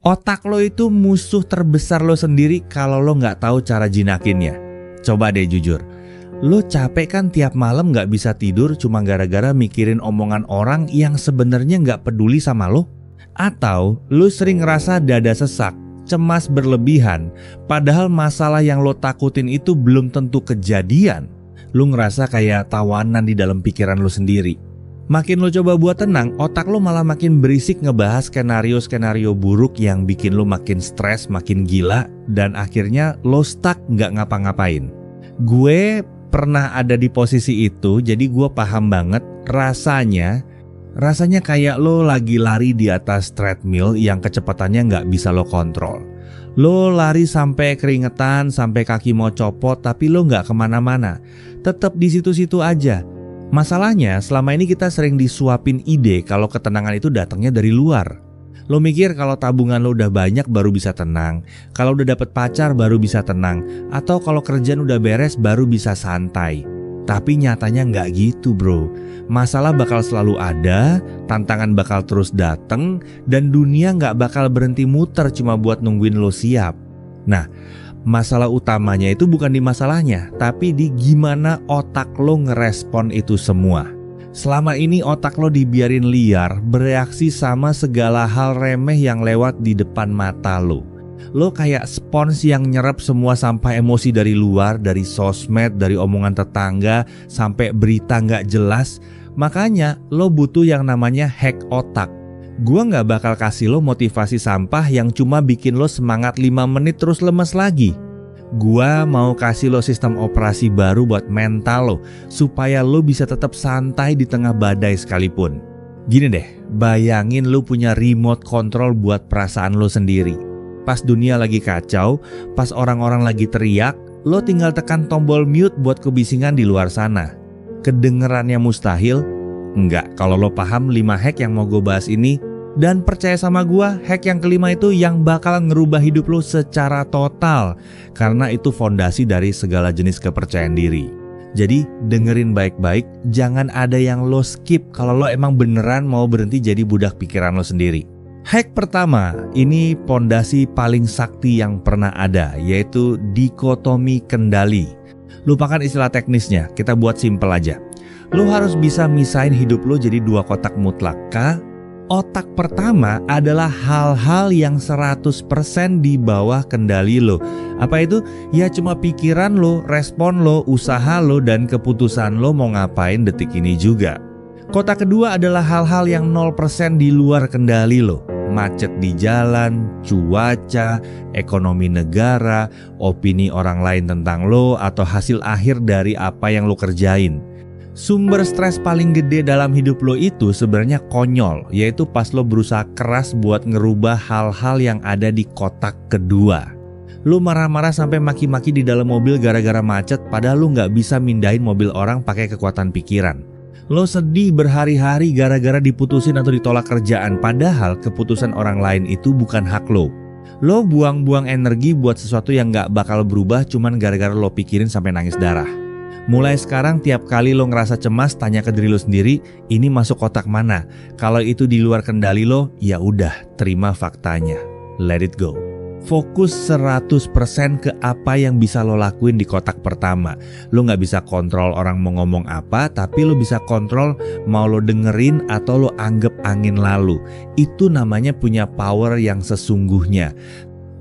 Otak lo itu musuh terbesar lo sendiri kalau lo gak tahu cara jinakinnya. Coba deh jujur, lo capek kan tiap malam gak bisa tidur cuma gara-gara mikirin omongan orang yang sebenarnya gak peduli sama lo? Atau lo sering ngerasa dada sesak, cemas berlebihan, padahal masalah yang lo takutin itu belum tentu kejadian. Lo ngerasa kayak tawanan di dalam pikiran lo sendiri. Makin lo coba buat tenang, otak lo malah makin berisik ngebahas skenario-skenario buruk yang bikin lo makin stres, makin gila, dan akhirnya lo stuck gak ngapa-ngapain. Gue pernah ada di posisi itu, jadi gue paham banget rasanya kayak lo lagi lari di atas treadmill yang kecepatannya gak bisa lo kontrol. Lo lari sampai keringetan, sampai kaki mau copot, tapi lo gak kemana-mana. Tetap di situ-situ aja. Masalahnya selama ini kita sering disuapin ide kalau ketenangan itu datangnya dari luar. Lo mikir kalau tabungan lo udah banyak baru bisa tenang, kalau udah dapet pacar baru bisa tenang, atau kalau kerjaan udah beres baru bisa santai. Tapi nyatanya nggak gitu bro. Masalah bakal selalu ada, tantangan bakal terus dateng, dan dunia nggak bakal berhenti muter cuma buat nungguin lo siap. Nah, masalah utamanya itu bukan di masalahnya, tapi di gimana otak lo ngerespon itu semua. Selama ini otak lo dibiarin liar, bereaksi sama segala hal remeh yang lewat di depan mata lo. Lo kayak spons yang nyerap semua sampah emosi dari luar, dari sosmed, dari omongan tetangga, sampai berita gak jelas. Makanya lo butuh yang namanya hack otak. Gua gak bakal kasih lo motivasi sampah yang cuma bikin lo semangat 5 menit terus lemes lagi. Gua mau kasih lo sistem operasi baru buat mental lo, supaya lo bisa tetap santai di tengah badai sekalipun. Gini deh, bayangin lo punya remote control buat perasaan lo sendiri. Pas dunia lagi kacau, pas orang-orang lagi teriak, lo tinggal tekan tombol mute buat kebisingan di luar sana. Kedengerannya mustahil? Enggak, kalau lo paham 5 hack yang mau gue bahas ini. Dan percaya sama gua, hack yang kelima itu yang bakal ngerubah hidup lo secara total. Karena itu fondasi dari segala jenis kepercayaan diri. Jadi dengerin baik-baik, jangan ada yang lo skip kalau lo emang beneran mau berhenti jadi budak pikiran lo sendiri. Hack pertama, ini fondasi paling sakti yang pernah ada, yaitu dikotomi kendali. Lupakan istilah teknisnya, kita buat simple aja. Lo harus bisa misahin hidup lo jadi 2 kotak mutlak. Otak pertama adalah hal-hal yang 100% di bawah kendali lo. Apa itu? Ya cuma pikiran lo, respon lo, usaha lo, dan keputusan lo mau ngapain detik ini juga. Kotak kedua adalah hal-hal yang 0% di luar kendali lo. Macet di jalan, cuaca, ekonomi negara, opini orang lain tentang lo, atau hasil akhir dari apa yang lo kerjain. Sumber stres paling gede dalam hidup lo itu sebenarnya konyol, yaitu pas lo berusaha keras buat ngerubah hal-hal yang ada di kotak kedua. Lo marah-marah sampai maki-maki di dalam mobil gara-gara macet, padahal lo gak bisa mindahin mobil orang pakai kekuatan pikiran. Lo sedih berhari-hari gara-gara diputusin atau ditolak kerjaan, padahal keputusan orang lain itu bukan hak lo. Lo buang-buang energi buat sesuatu yang gak bakal berubah cuman gara-gara lo pikirin sampai nangis darah. Mulai sekarang tiap kali lo ngerasa cemas, tanya ke diri lo sendiri, ini masuk kotak mana? Kalau itu di luar kendali lo, ya udah, terima faktanya. Let it go. Fokus 100% ke apa yang bisa lo lakuin di kotak pertama. Lo gak bisa kontrol orang mau ngomong apa, tapi lo bisa kontrol mau lo dengerin atau lo anggap angin lalu. Itu namanya punya power yang sesungguhnya.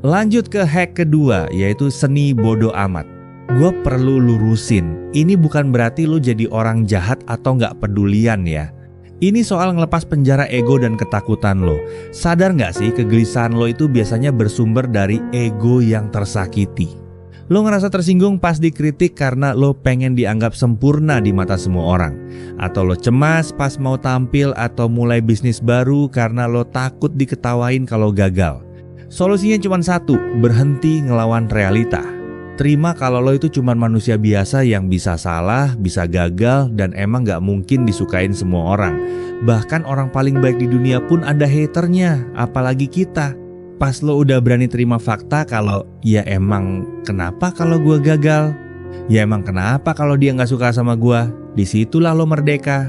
Lanjut ke hack kedua, yaitu seni bodo amat. Gue perlu lurusin, ini bukan berarti lo jadi orang jahat atau gak pedulian ya. Ini soal ngelepas penjara ego dan ketakutan lo. Sadar gak sih kegelisahan lo itu biasanya bersumber dari ego yang tersakiti. Lo ngerasa tersinggung pas dikritik karena lo pengen dianggap sempurna di mata semua orang. Atau lo cemas pas mau tampil atau mulai bisnis baru karena lo takut diketawain kalau gagal. Solusinya cuma satu, berhenti ngelawan realita. Terima kalau lo itu cuma manusia biasa yang bisa salah, bisa gagal, dan emang gak mungkin disukain semua orang. Bahkan orang paling baik di dunia pun ada haternya, apalagi kita. Pas lo udah berani terima fakta kalau ya emang kenapa kalau gue gagal? Ya emang kenapa kalau dia gak suka sama gue? Disitulah lo merdeka.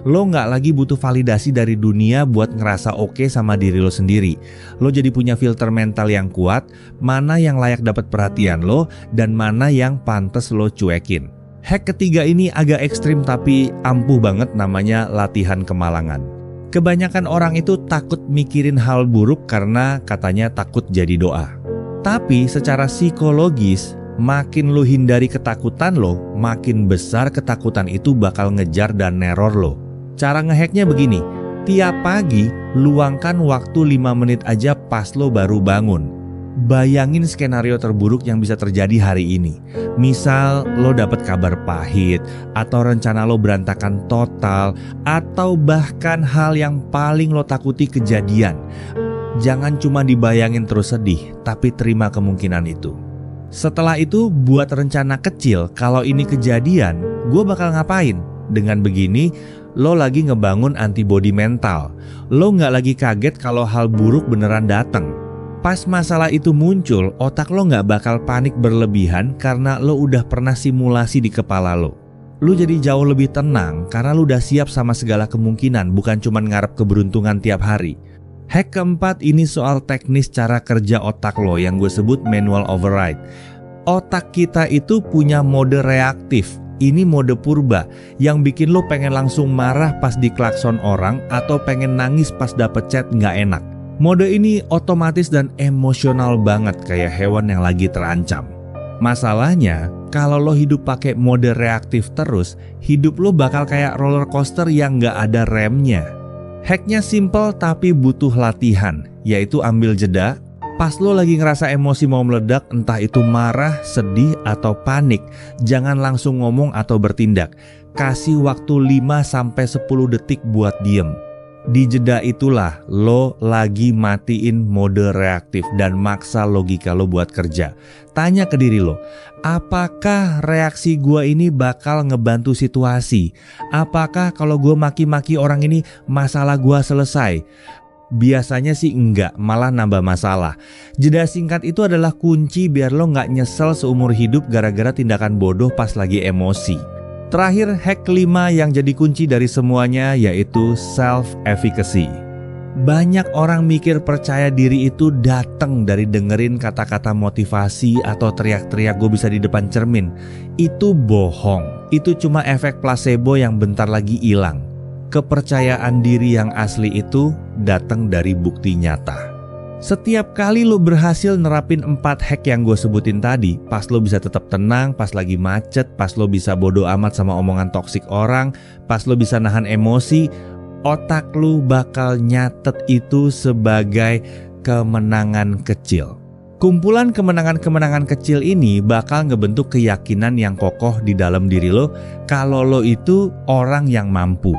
Lo nggak lagi butuh validasi dari dunia buat ngerasa oke sama diri lo sendiri. Lo jadi punya filter mental yang kuat, mana yang layak dapat perhatian lo, dan mana yang pantas lo cuekin. Hack ketiga ini agak ekstrim tapi ampuh banget, namanya latihan kemalangan. Kebanyakan orang itu takut mikirin hal buruk karena katanya takut jadi doa. Tapi secara psikologis, makin lo hindari ketakutan lo, makin besar ketakutan itu bakal ngejar dan neror lo. Cara ngehacknya begini, tiap pagi luangkan waktu 5 menit aja pas lo baru bangun. Bayangin skenario terburuk yang bisa terjadi hari ini. Misal lo dapet kabar pahit, atau rencana lo berantakan total, atau bahkan hal yang paling lo takuti kejadian. Jangan cuma dibayangin terus sedih, tapi terima kemungkinan itu. Setelah itu buat rencana kecil, kalau ini kejadian, gue bakal ngapain? Dengan begini, lo lagi ngebangun antibodi mental. Lo gak lagi kaget kalau hal buruk beneran datang. Pas masalah itu muncul, otak lo gak bakal panik berlebihan karena lo udah pernah simulasi di kepala lo. Lo jadi jauh lebih tenang karena lo udah siap sama segala kemungkinan, bukan cuma ngarep keberuntungan tiap hari. Hack keempat ini soal teknis cara kerja otak lo yang gue sebut manual override. Otak kita itu punya mode reaktif. Ini mode purba yang bikin lo pengen langsung marah pas diklakson orang atau pengen nangis pas dapet chat nggak enak. Mode ini otomatis dan emosional banget kayak hewan yang lagi terancam. Masalahnya, kalau lo hidup pakai mode reaktif terus, hidup lo bakal kayak roller coaster yang nggak ada remnya. Hacknya simple tapi butuh latihan, yaitu ambil jeda. Pas lo lagi ngerasa emosi mau meledak, entah itu marah, sedih, atau panik, jangan langsung ngomong atau bertindak. Kasih waktu 5-10 detik buat diem. Di jeda itulah lo lagi matiin mode reaktif dan maksa logika lo buat kerja. Tanya ke diri lo, apakah reaksi gua ini bakal ngebantu situasi? Apakah kalau gua maki-maki orang ini masalah gua selesai? Biasanya sih enggak, malah nambah masalah. Jeda singkat itu adalah kunci biar lo gak nyesel seumur hidup gara-gara tindakan bodoh pas lagi emosi. Terakhir, hack kelima yang jadi kunci dari semuanya yaitu self-efficacy. Banyak orang mikir percaya diri itu datang dari dengerin kata-kata motivasi atau teriak-teriak gue bisa di depan cermin. Itu bohong, itu cuma efek placebo yang bentar lagi hilang. Kepercayaan diri yang asli itu datang dari bukti nyata. Setiap kali lo berhasil nerapin 4 hack yang gue sebutin tadi, pas lo bisa tetap tenang, pas lagi macet, pas lo bisa bodo amat sama omongan toksik orang, pas lo bisa nahan emosi, otak lo bakal nyatet itu sebagai kemenangan kecil. Kumpulan kemenangan-kemenangan kecil ini bakal ngebentuk keyakinan yang kokoh di dalam diri lo kalau lo itu orang yang mampu.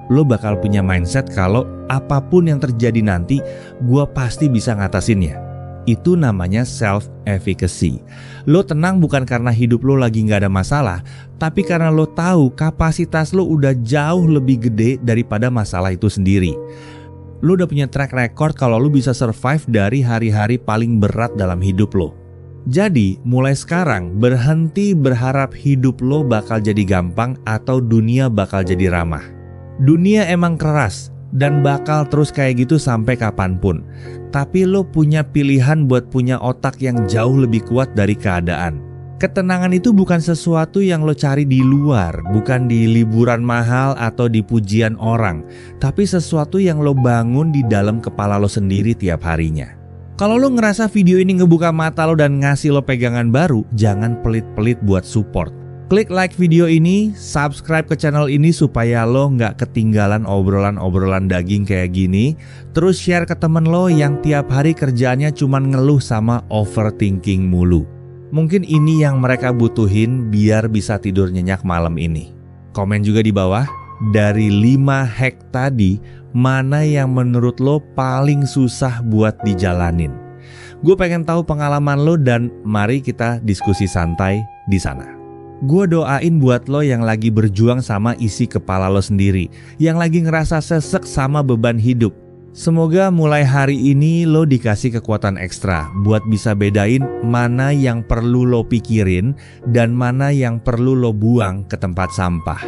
Lo bakal punya mindset kalau apapun yang terjadi nanti, gue pasti bisa ngatasinnya. Itu namanya self-efficacy. Lo tenang bukan karena hidup lo lagi gak ada masalah, tapi karena lo tahu kapasitas lo udah jauh lebih gede daripada masalah itu sendiri. Lo udah punya track record kalau lo bisa survive dari hari-hari paling berat dalam hidup lo. Jadi, mulai sekarang berhenti berharap hidup lo bakal jadi gampang atau dunia bakal jadi ramah. Dunia emang keras dan bakal terus kayak gitu sampai kapanpun. Tapi lo punya pilihan buat punya otak yang jauh lebih kuat dari keadaan. Ketenangan itu bukan sesuatu yang lo cari di luar, bukan di liburan mahal atau di pujian orang, tapi sesuatu yang lo bangun di dalam kepala lo sendiri tiap harinya. Kalau lo ngerasa video ini ngebuka mata lo dan ngasih lo pegangan baru, jangan pelit-pelit buat support. Klik like video ini, subscribe ke channel ini supaya lo nggak ketinggalan obrolan-obrolan daging kayak gini. Terus share ke temen lo yang tiap hari kerjaannya cuman ngeluh sama overthinking mulu. Mungkin ini yang mereka butuhin biar bisa tidur nyenyak malam ini. Komen juga di bawah, dari 5 hack tadi, mana yang menurut lo paling susah buat dijalanin? Gue pengen tahu pengalaman lo dan mari kita diskusi santai di sana. Gue doain buat lo yang lagi berjuang sama isi kepala lo sendiri, yang lagi ngerasa sesek sama beban hidup. Semoga mulai hari ini lo dikasih kekuatan ekstra buat bisa bedain mana yang perlu lo pikirin dan mana yang perlu lo buang ke tempat sampah.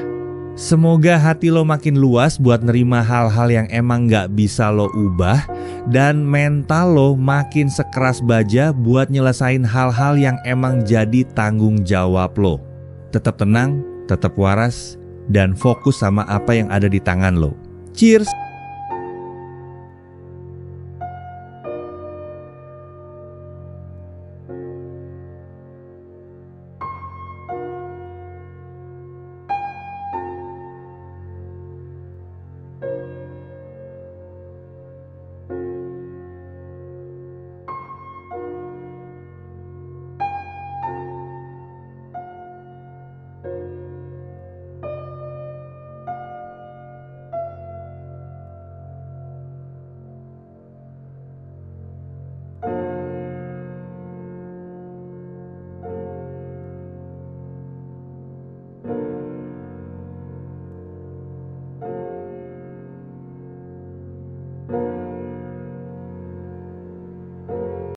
Semoga hati lo makin luas buat nerima hal-hal yang emang gak bisa lo ubah, dan mental lo makin sekeras baja buat nyelesain hal-hal yang emang jadi tanggung jawab lo. Tetap tenang, tetap waras, dan fokus sama apa yang ada di tangan lo. Cheers!